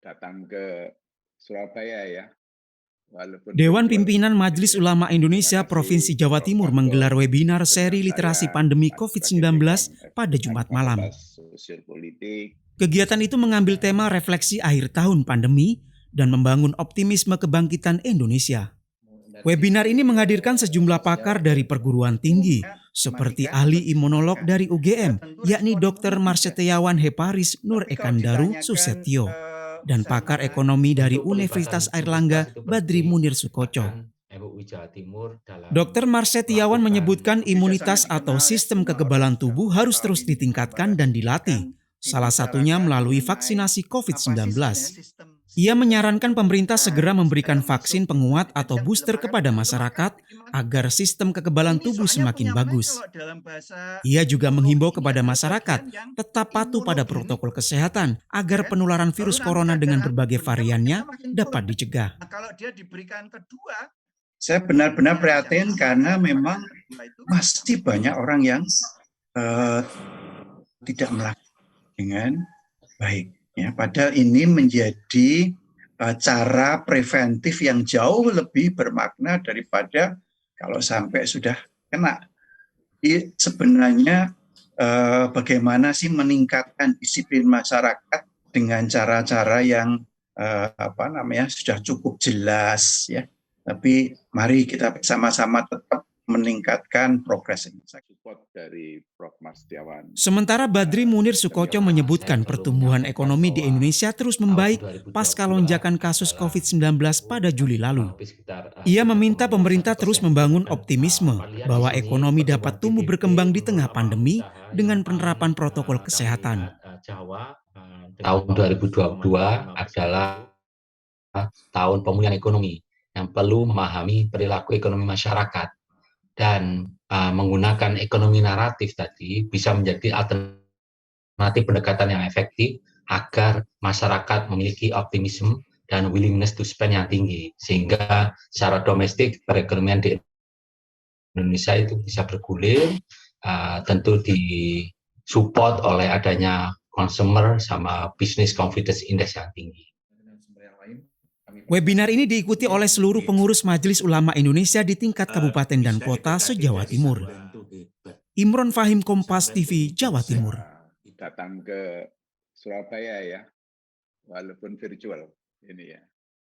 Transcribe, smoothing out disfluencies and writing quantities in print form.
datang ke Surabaya ya, walaupun Dewan virtual. Pimpinan Majelis Ulama Terima Indonesia Provinsi kasih Jawa Prof. Timur Mahfud menggelar webinar dengan seri literasi saya pandemi sebagai COVID-19 Dekan pada Jumat malam. Fakultas Sosial Politik. Kegiatan itu mengambil tema refleksi akhir tahun pandemi dan membangun optimisme kebangkitan Indonesia. Webinar ini menghadirkan sejumlah pakar dari perguruan tinggi, seperti ahli imunolog dari UGM, yakni Dr. Marsetiawan Heparis Nur Ekandaru Susetio, dan pakar ekonomi dari Universitas Airlangga Badri Munir Sukoco. Dr. Marsetiawan menyebutkan imunitas atau sistem kekebalan tubuh harus terus ditingkatkan dan dilatih, salah satunya melalui vaksinasi COVID-19. Ia menyarankan pemerintah segera memberikan vaksin penguat atau booster kepada masyarakat agar sistem kekebalan tubuh semakin bagus. Ia juga menghimbau kepada masyarakat tetap patuh pada protokol kesehatan agar penularan virus corona dengan berbagai variannya dapat dicegah. Saya benar-benar prihatin karena memang masih banyak orang yang tidak melakukan dengan baik. Ya, padahal ini menjadi cara preventif yang jauh lebih bermakna daripada kalau sampai sudah kena. Jadi sebenarnya bagaimana sih meningkatkan disiplin masyarakat dengan cara-cara yang sudah cukup jelas ya. Tapi mari kita bersama-sama tetap meningkatkan progres ini. Support dari Prof. Marsetiawan. Sementara Badri Munir Sukoco menyebutkan pertumbuhan ekonomi di Indonesia terus membaik pasca lonjakan kasus COVID-19 pada Juli lalu. Ia meminta pemerintah terus membangun optimisme bahwa ekonomi dapat tumbuh berkembang di tengah pandemi dengan penerapan protokol kesehatan. Tahun 2022 adalah tahun pemulihan ekonomi yang perlu memahami perilaku ekonomi masyarakat. Dan menggunakan ekonomi naratif tadi bisa menjadi alternatif pendekatan yang efektif agar masyarakat memiliki optimisme dan willingness to spend yang tinggi, sehingga secara domestik perekonomian di Indonesia itu bisa bergulir, tentu disupport oleh adanya consumer sama business confidence index yang tinggi. Webinar ini diikuti oleh seluruh pengurus Majelis Ulama Indonesia di tingkat kabupaten dan kota se-Jawa Timur. Imron Fahim, Kompas TV, Jawa Timur. Datang ke Surabaya ya, walaupun virtual ini ya.